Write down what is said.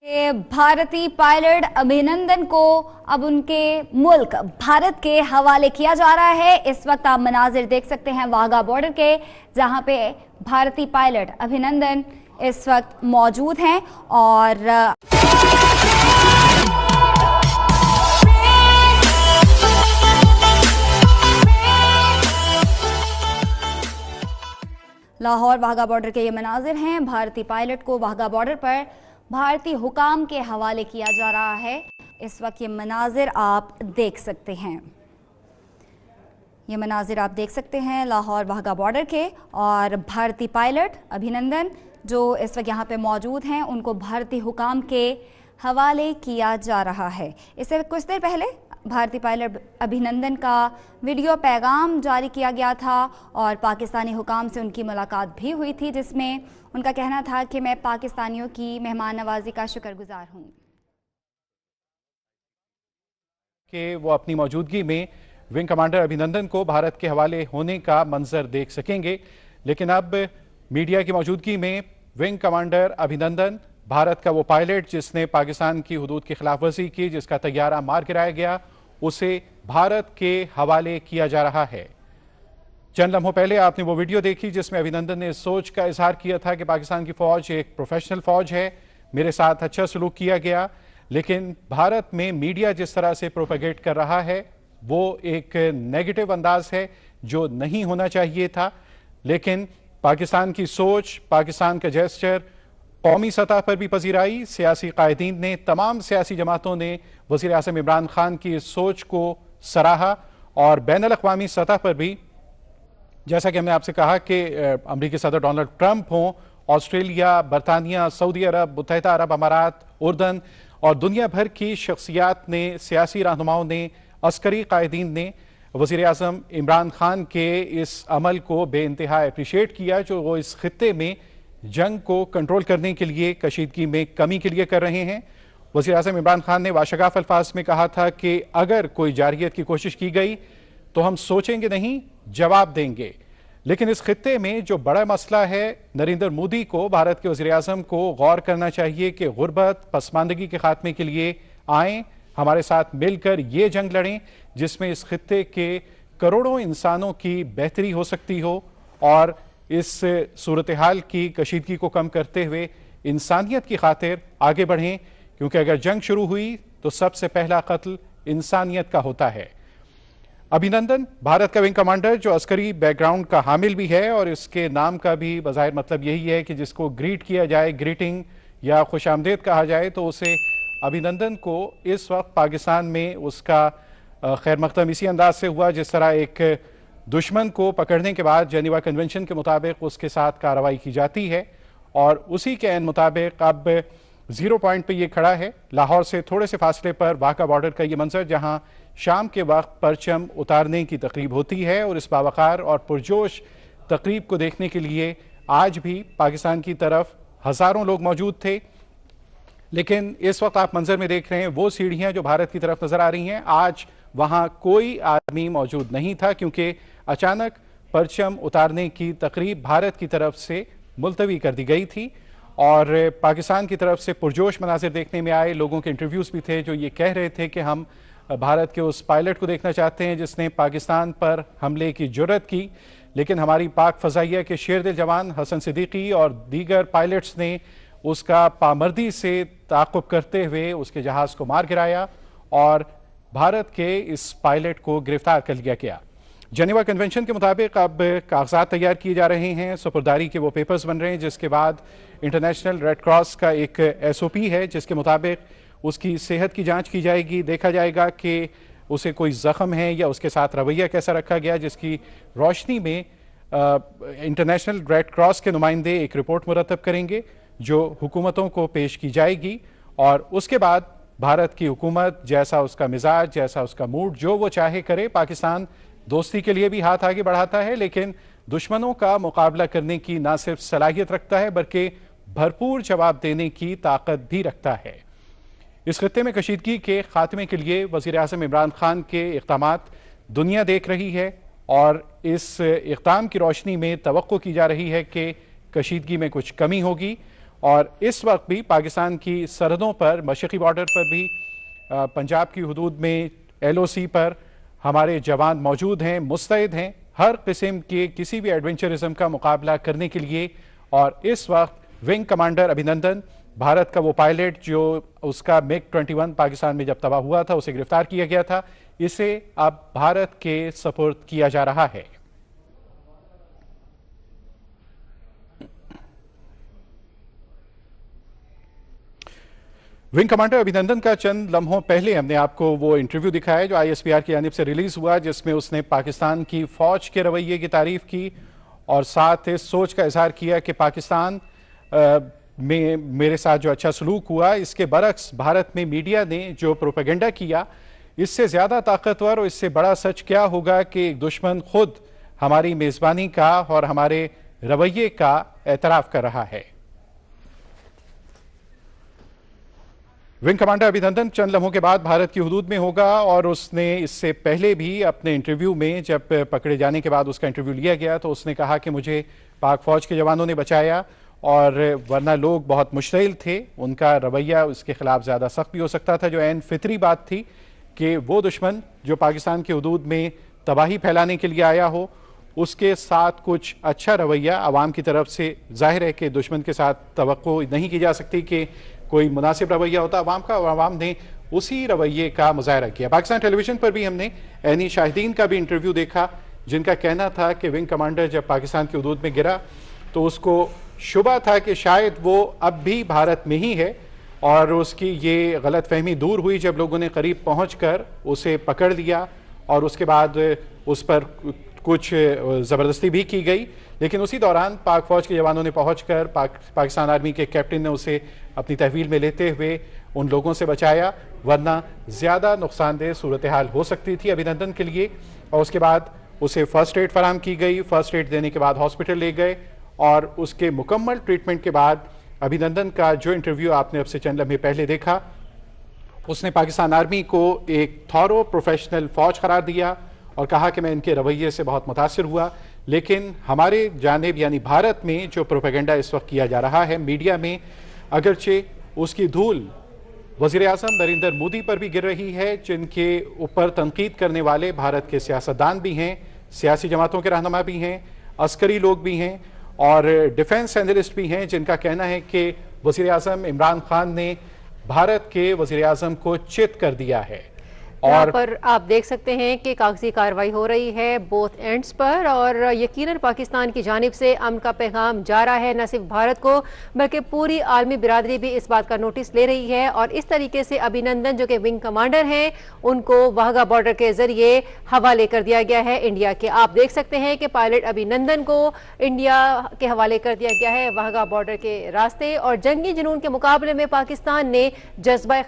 भारतीय पायलट अभिनंदन को अब उनके मुल्क भारत के हवाले किया जा रहा है। इस वक्त आप मनाजिर देख सकते हैं वाघा बॉर्डर के, जहां पे भारतीय पायलट अभिनंदन इस वक्त मौजूद हैं और लाहौर वाघा बॉर्डर के ये मनाजिर हैं। भारतीय पायलट को वाघा बॉर्डर पर भारतीय हुकाम के हवाले किया जा रहा है। इस वक्त ये मनाजिर आप देख सकते हैं, ये मनाजिर आप देख सकते हैं लाहौर वाघा बॉर्डर के, और भारतीय पायलट अभिनंदन जो इस वक्त यहाँ पे मौजूद हैं उनको भारतीय हुकाम के हवाले किया जा रहा है। इससे कुछ देर पहले भारतीय पायलट अभिनंदन का वीडियो पैगाम जारी किया गया था और पाकिस्तानी हुकाम से उनकी मुलाकात भी हुई थी, जिसमें उनका कहना था कि मैं पाकिस्तानियों की मेहमान नवाजी का शुक्रगुजार हूँ कि वो अपनी मौजूदगी में विंग कमांडर अभिनंदन को भारत के हवाले होने का मंजर देख सकेंगे। लेकिन अब मीडिया की मौजूदगी में विंग कमांडर अभिनंदन, भारत का वो पायलट जिसने पाकिस्तान की हुदूद की खिलाफवर्जी की, जिसका तैयारा मार गिराया गया, उसे भारत के हवाले किया जा रहा है। चंद लम्हों पहले आपने वो वीडियो देखी जिसमें अभिनंदन ने इस सोच का इजहार किया था कि पाकिस्तान की फौज एक प्रोफेशनल फौज है, मेरे साथ अच्छा सलूक किया गया। लेकिन भारत में मीडिया जिस तरह से प्रोपेगेट कर रहा है वो एक नेगेटिव अंदाज है जो नहीं होना चाहिए था। लेकिन पाकिस्तान की सोच, पाकिस्तान का जेस्चर कौमी सतह पर भी पजीराई, सियासी कायदीन ने, तमाम सियासी जमातों ने वज़ीर आज़म इमरान खान की इस सोच को सराहा और बैनुल अक़वामी सतह पर भी, जैसा कि हमने आपसे कहा कि अमरीकी सदर डोनाल्ड ट्रंप हों, ऑस्ट्रेलिया, बरतानिया, सऊदी अरब, मुत्तहिदा अरब अमारात, उर्दन और दुनिया भर की शख्सियात ने, सियासी रहनुमाओं ने, अस्करी कायदीन ने वज़ीर आज़म इमरान खान के इस अमल को बेइंतहा अप्रिशिएट किया जो वो इस खित्ते में जंग को कंट्रोल करने के लिए, कशीदगी में कमी के लिए कर रहे हैं। वज़ीर आज़म इमरान खान ने वाशगाफ अल्फाज में कहा था कि अगर कोई जारियत की कोशिश की गई तो हम सोचेंगे नहीं, जवाब देंगे। लेकिन इस खित्ते में जो बड़ा मसला है, नरेंद्र मोदी को, भारत के वज़ीर आज़म को गौर करना चाहिए कि गुर्बत, पसमानदगी के खात्मे के लिए आएँ, हमारे साथ मिलकर ये जंग लड़ें जिसमें इस खित्ते के करोड़ों इंसानों की बेहतरी हो सकती हो और इस सूरत हाल की कशीदगी को कम करते हुए इंसानियत की खातिर आगे बढ़ें, क्योंकि अगर जंग शुरू हुई तो सबसे पहला कत्ल इंसानियत का होता है। अभिनंदन भारत का विंग कमांडर जो अस्करी बैकग्राउंड का हामिल भी है और इसके नाम का भी बज़ाहिर मतलब यही है कि जिसको ग्रीट किया जाए, ग्रीटिंग या खुशामदेद कहा जाए, तो उसे अभिनंदन को इस वक्त पाकिस्तान में उसका खैर मकदम इसी अंदाज से हुआ जिस तरह एक दुश्मन को पकड़ने के बाद जेनेवा कन्वेंशन के मुताबिक उसके साथ कार्रवाई की जाती है और उसी के ऐन मुताबिक अब 0 पॉइंट पे ये खड़ा है। लाहौर से थोड़े से फासले पर वाघा बॉर्डर का ये मंजर, जहां शाम के वक्त परचम उतारने की तकरीब होती है और इस बावकार और पुरजोश तकरीब को देखने के लिए आज भी पाकिस्तान की तरफ हज़ारों लोग मौजूद थे। लेकिन इस वक्त आप मंजर में देख रहे हैं वो सीढ़ियां जो भारत की तरफ नजर आ रही हैं, आज वहां कोई आदमी मौजूद नहीं था क्योंकि अचानक परचम उतारने की तकरीब भारत की तरफ से मुलतवी कर दी गई थी और पाकिस्तान की तरफ से पुरजोश मनाजिर देखने में आए। लोगों के इंटरव्यूज़ भी थे जो ये कह रहे थे कि हम भारत के उस पायलट को देखना चाहते हैं जिसने पाकिस्तान पर हमले की जुर्रत की, लेकिन हमारी पाक फ़ज़ाइया के शेर दिल जवान हसन सिद्दीकी और दीगर पायलट्स ने उसका पामर्दी से ताक़ुब करते हुए उसके जहाज़ को मार गिराया और भारत के इस पायलट को गिरफ्तार कर लिया गया। जेनेवा कन्वेंशन के मुताबिक अब कागजात तैयार किए जा रहे हैं, सुपुर्दारी के वो पेपर्स बन रहे हैं, जिसके बाद इंटरनेशनल रेड क्रॉस का एक SOP है जिसके मुताबिक उसकी सेहत की जांच की जाएगी, देखा जाएगा कि उसे कोई ज़ख्म है या उसके साथ रवैया कैसा रखा गया, जिसकी रोशनी में इंटरनेशनल रेड क्रॉस के नुमाइंदे एक रिपोर्ट मुरतब करेंगे जो हुकूमतों को पेश की जाएगी और उसके बाद भारत की हुकूमत जैसा उसका मिजाज, जैसा उसका मूड, जो वो चाहे करे। पाकिस्तान दोस्ती के लिए भी हाथ आगे बढ़ाता है लेकिन दुश्मनों का मुकाबला करने की ना सिर्फ सलाहियत रखता है बल्कि भरपूर जवाब देने की ताकत भी रखता है। इस खित्ते में कशीदगी के खात्मे के लिए वज़ीर आज़म इमरान खान के इक़दामात दुनिया देख रही है और इस इक़दाम की रोशनी में तवक्को की जा रही है कि कशीदगी में कुछ कमी होगी और इस वक्त भी पाकिस्तान की सरहदों पर, मशरक़ी बॉर्डर पर भी, पंजाब की हदूद में LOC पर हमारे जवान मौजूद हैं, मुस्तैद हैं हर किस्म के किसी भी एडवेंचरिज्म का मुकाबला करने के लिए। और इस वक्त विंग कमांडर अभिनंदन, भारत का वो पायलट जो उसका MiG-21 पाकिस्तान में जब तबाह हुआ था उसे गिरफ्तार किया गया था, इसे अब भारत के सपुर्द किया जा रहा है। विंग कमांडर अभिनंदन का चंद लम्हों पहले हमने आपको वो इंटरव्यू दिखाया जो ISPR की जानिब से रिलीज हुआ, जिसमें उसने पाकिस्तान की फौज के रवैये की तारीफ की और साथ इस सोच का इजहार किया कि पाकिस्तान में मेरे साथ जो अच्छा सलूक हुआ, इसके बरक्स भारत में मीडिया ने जो प्रोपेगेंडा किया, इससे ज्यादा ताकतवर और इससे बड़ा सच क्या होगा कि एक दुश्मन खुद हमारी मेजबानी का और हमारे रवैये का एतराफ कर रहा है। विंग कमांडर अभिनंदन चंद लम्हों के बाद भारत की हुदूद में होगा और उसने इससे पहले भी अपने इंटरव्यू में, जब पकड़े जाने के बाद उसका इंटरव्यू लिया गया, तो उसने कहा कि मुझे पाक फौज के जवानों ने बचाया और वरना लोग बहुत मुश्तिल थे, उनका रवैया उसके खिलाफ ज़्यादा सख्त भी हो सकता था। जो ऐन फितरी बात थी कि वो दुश्मन जो पाकिस्तान की हुदूद में तबाही फैलाने के लिए आया हो, उसके साथ कुछ अच्छा रवैया आवाम की तरफ से, जाहिर है कि दुश्मन के साथ तवक्को नहीं की जा सकती कि कोई मुनासिब रवैया होता आवाम का, और आवाम ने उसी रवैये का मुजाहरा किया। पाकिस्तान टेलीविजन पर भी हमने ऐनी शाहिदीन का भी इंटरव्यू देखा, जिनका कहना था कि विंग कमांडर जब पाकिस्तान की हुदूद में गिरा तो उसको शुबा था कि शायद वो अब भी भारत में ही है, और उसकी ये गलत फहमी दूर हुई जब लोगों ने करीब पहुंचकर उसे पकड़ लिया और उसके बाद उस पर कुछ ज़बरदस्ती भी की गई। लेकिन उसी दौरान पाक फौज के जवानों ने पहुंचकर पाकिस्तान आर्मी के कैप्टन ने उसे अपनी तहवील में लेते हुए उन लोगों से बचाया, वरना ज़्यादा नुकसानदेह सूरत हाल हो सकती थी अभिनंदन के लिए। और उसके बाद उसे फ़र्स्ट एड फराम की गई, फ़र्स्ट एड देने के बाद हॉस्पिटल ले गए और उसके मुकम्मल ट्रीटमेंट के बाद अभिनंदन का जो इंटरव्यू आपने अब से चंद लम्हे पहले देखा, उसने पाकिस्तान आर्मी को एक थॉरो प्रोफेशनल फौज करार दिया और कहा कि मैं इनके रवैये से बहुत मुतासिर हुआ, लेकिन हमारे जानिब यानी भारत में जो प्रोपेगेंडा इस वक्त किया जा रहा है मीडिया में, अगरचे उसकी धूल वज़ीर-ए-आज़म नरेंद्र मोदी पर भी गिर रही है, जिनके ऊपर तनकीद करने वाले भारत के सियासतदान भी हैं, सियासी जमातों के रहनुमा भी हैं, अस्करी लोग भी हैं और डिफेंस एनालिस्ट भी हैं, जिनका कहना है कि वज़ीर-ए-आज़म इमरान खान ने भारत के वज़ीर-ए-आज़म को चित कर दिया है। यहाँ पर आप देख सकते हैं कि कागजी कार्रवाई हो रही है बोथ एंड्स पर, और यकीनन पाकिस्तान की जानिब से अमन का पैगाम जा रहा है, न सिर्फ भारत को बल्कि पूरी आलमी बिरादरी भी इस बात का नोटिस ले रही है। और इस तरीके से अभिनंदन जो कि विंग कमांडर हैं, उनको वाघा बॉर्डर के जरिए हवाले कर दिया गया है इंडिया के। आप देख सकते हैं कि पायलट अभिनंदन को इंडिया के हवाले कर दिया गया है वाघा बॉर्डर के रास्ते, और जंगी जुनून के मुकाबले में पाकिस्तान ने जज्बा